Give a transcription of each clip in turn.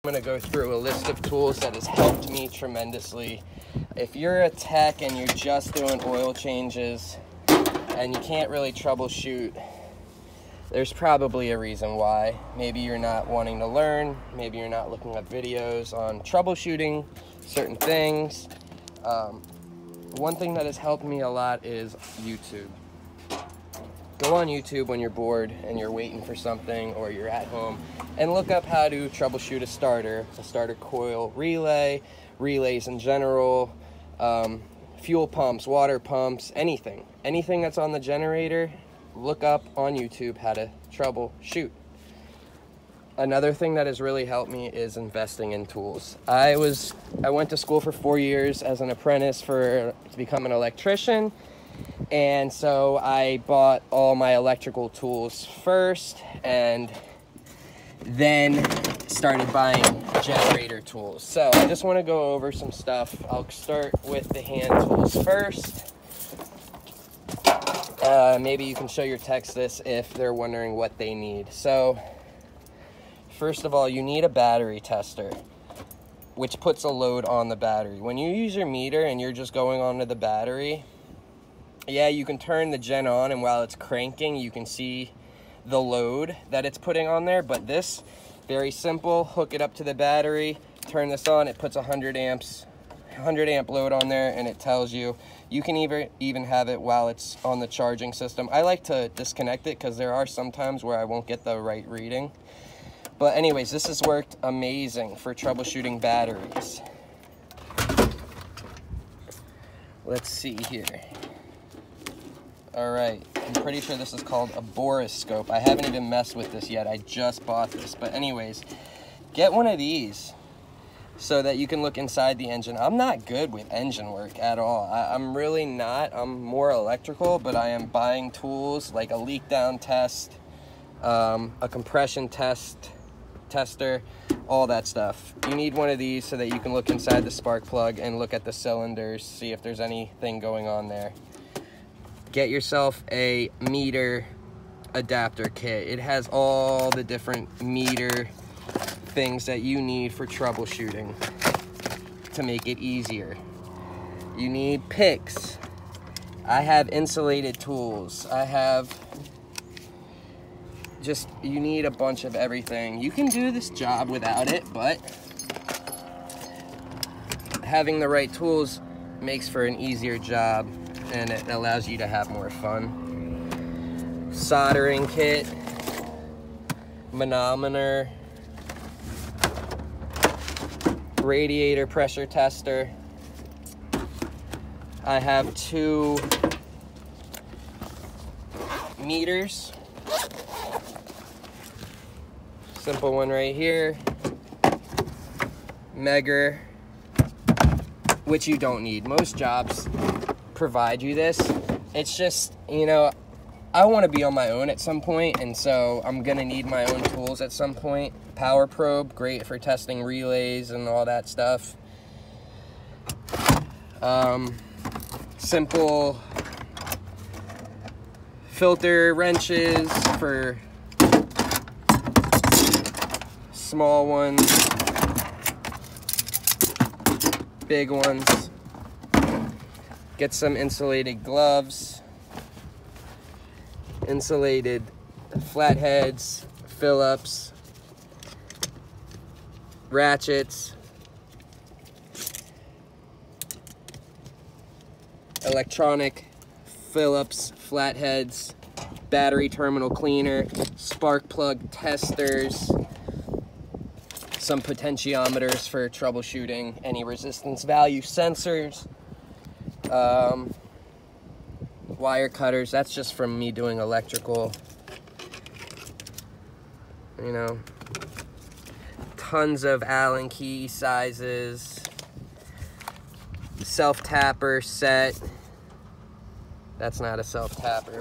I'm going to go through a list of tools that has helped me tremendously. If you're a tech and you're just doing oil changes and you can't really troubleshoot, there's probably a reason why. Maybe you're not wanting to learn, maybe you're not looking at videos on troubleshooting certain things. One thing that has helped me a lot is YouTube. Go on YouTube when you're bored and you're waiting for something, or you're at home, and look up how to troubleshoot a starter coil relay, relays in general, fuel pumps, water pumps, anything that's on the generator. Look up on YouTube how to troubleshoot. Another thing that has really helped me is investing in tools. I went to school for 4 years as an apprentice to become an electrician. And so I bought all my electrical tools first, and then started buying generator tools. So I just want to go over some stuff. I'll start with the hand tools first. Maybe you can show your techs this if they're wondering what they need. So first of all, you need a battery tester, which puts a load on the battery. When you use your meter and you're just going onto the battery, yeah, you can turn the gen on, and while it's cranking, you can see the load that it's putting on there. But this, very simple, hook it up to the battery, turn this on, it puts 100 amp load on there, and it tells you. You can even have it while it's on the charging system. I like to disconnect it because there are some times where I won't get the right reading. But anyways, this has worked amazing for troubleshooting batteries. Let's see here. All right, I'm pretty sure this is called a Borescope. I haven't even messed with this yet. I just bought this. But anyways, get one of these so that you can look inside the engine. I'm not good with engine work at all. I'm really not. I'm more electrical, but I am buying tools like a leak down test, a compression tester, all that stuff. You need one of these so that you can look inside the spark plug and look at the cylinders, see if there's anything going on there. Get yourself a meter adapter kit. It has all the different meter things that you need for troubleshooting to make it easier. You need picks. I have insulated tools. You need a bunch of everything. You can do this job without it, but having the right tools makes for an easier job, and it allows you to have more fun. Soldering kit, manometer, radiator pressure tester. I have 2 meters. Simple one right here. Measure, which you don't need. Most jobs provide you this. It's just, you know, I want to be on my own at some point, and so I'm gonna need my own tools at some point. Power probe, great for testing relays and all that stuff. Simple filter wrenches for small ones, big ones. Get some insulated gloves, insulated flatheads, Phillips, ratchets, electronic Phillips flatheads, battery terminal cleaner, spark plug testers, some potentiometers for troubleshooting any resistance value sensors, wire cutters. That's just from me doing electrical, you know. Tons of Allen key sizes, self-tapper set. That's not a self-tapper,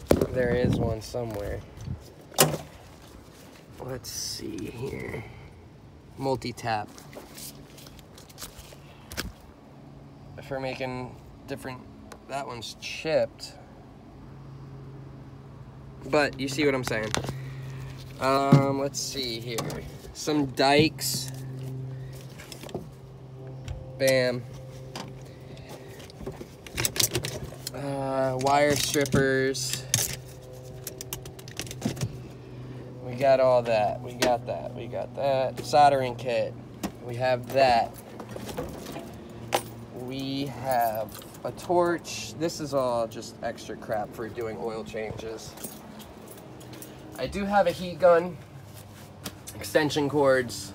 but there is one somewhere. Let's see here. Multi-tap. For making different, that one's chipped. But you see what I'm saying. Let's see here. Some dikes. Bam. Wire strippers. We got all that. We got that. We got that. Soldering kit. We have that. We have a torch. This is all just extra crap for doing oil changes. I do have a heat gun, extension cords,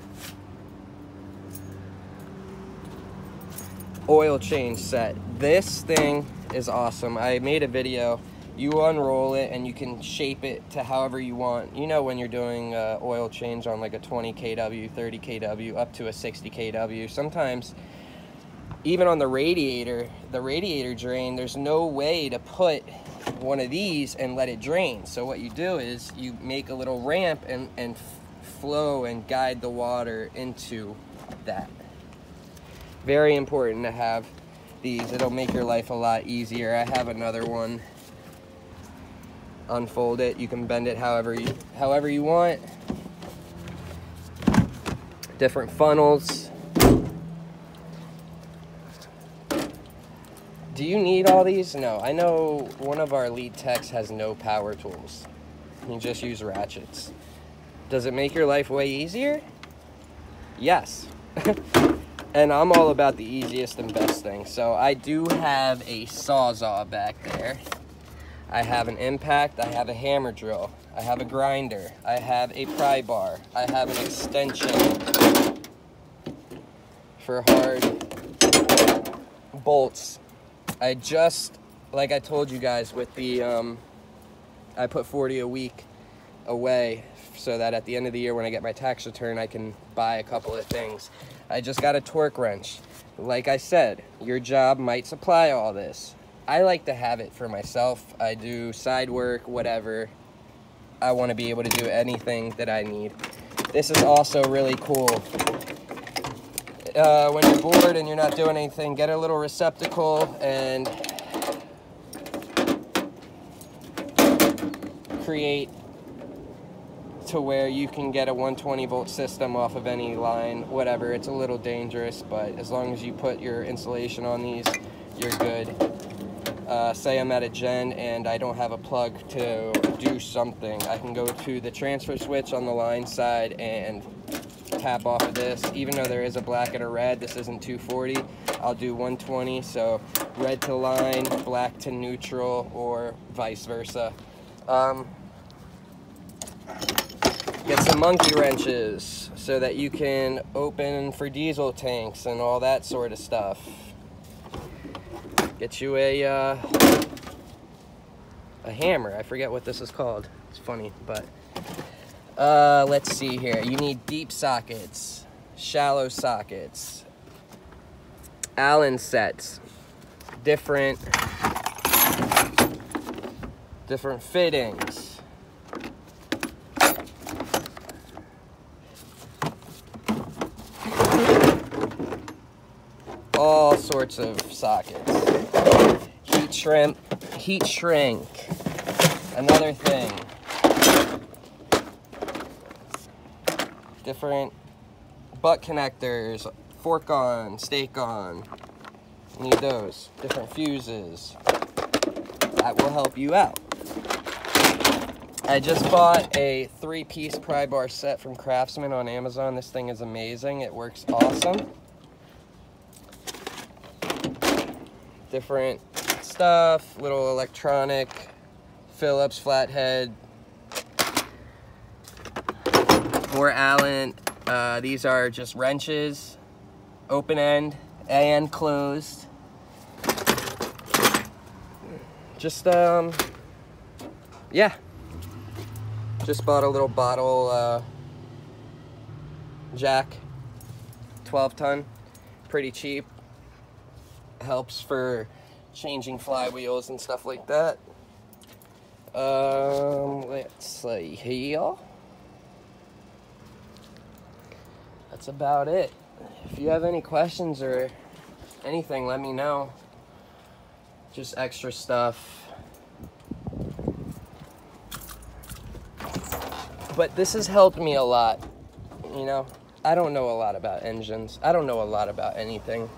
oil change set. This thing is awesome. I made a video. You unroll it and you can shape it to however you want. You know, when you're doing oil change on like a 20 kW, 30 kW, up to a 60 kW, sometimes even on the radiator drain, there's no way to put one of these and let it drain. So what you do is you make a little ramp and flow and guide the water into that. Very important to have these. It'll make your life a lot easier. I have another one. Unfold it. You can bend it however you want. Different funnels. Do you need all these? No. I know one of our lead techs has no power tools. You just use ratchets. Does it make your life way easier? Yes. And I'm all about the easiest and best thing. So I do have a Sawzall back there. I have an impact. I have a hammer drill. I have a grinder. I have a pry bar. I have an extension for hard bolts. I just, like I told you guys with the, I put 40 a week away so that at the end of the year when I get my tax return, I can buy a couple of things. I just got a torque wrench. Like I said, your job might supply all this. I like to have it for myself. I do side work, whatever. I want to be able to do anything that I need. This is also really cool. When you're bored and you're not doing anything, get a little receptacle and create to where you can get a 120 volt system off of any line, whatever. It's a little dangerous, but as long as you put your insulation on these, you're good. Say I'm at a gen and I don't have a plug to do something, I can go to the transfer switch on the line side and tap off of this. Even though there is a black and a red, this isn't 240, I'll do 120, so red to line, black to neutral, or vice versa. Get some monkey wrenches so that you can open for diesel tanks and all that sort of stuff. Get you a hammer. I forget what this is called. It's funny, but let's see here. You need deep sockets, shallow sockets, Allen sets, different fittings. All sorts of sockets. Heat shrink. Another thing. Different butt connectors, fork on, stake on. Need those. Different fuses. That will help you out. I just bought a 3-piece pry bar set from Craftsman on Amazon. This thing is amazing. It works awesome. Different stuff, little electronic, Phillips flathead, more Allen. These are just wrenches, open end and closed. Just yeah, just bought a little bottle jack, 12-ton, pretty cheap. Helps for changing flywheels and stuff like that. Let's see here. That's about it. If you have any questions or anything, let me know. Just extra stuff. But this has helped me a lot. You know, I don't know a lot about engines. I don't know a lot about anything.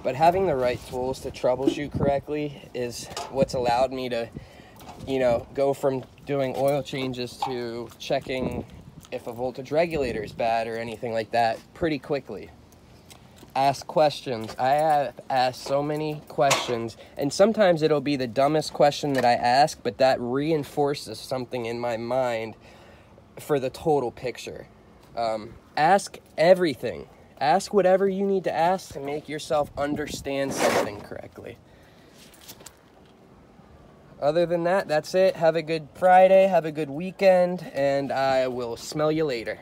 But having the right tools to troubleshoot correctly is what's allowed me to, you know, go from doing oil changes to checking if a voltage regulator is bad or anything like that pretty quickly. Ask questions. I have asked so many questions, and sometimes it'll be the dumbest question that I ask, but that reinforces something in my mind for the total picture. Ask everything. Ask whatever you need to ask to make yourself understand something correctly. Other than that, that's it. Have a good Friday, have a good weekend, and I will smell you later.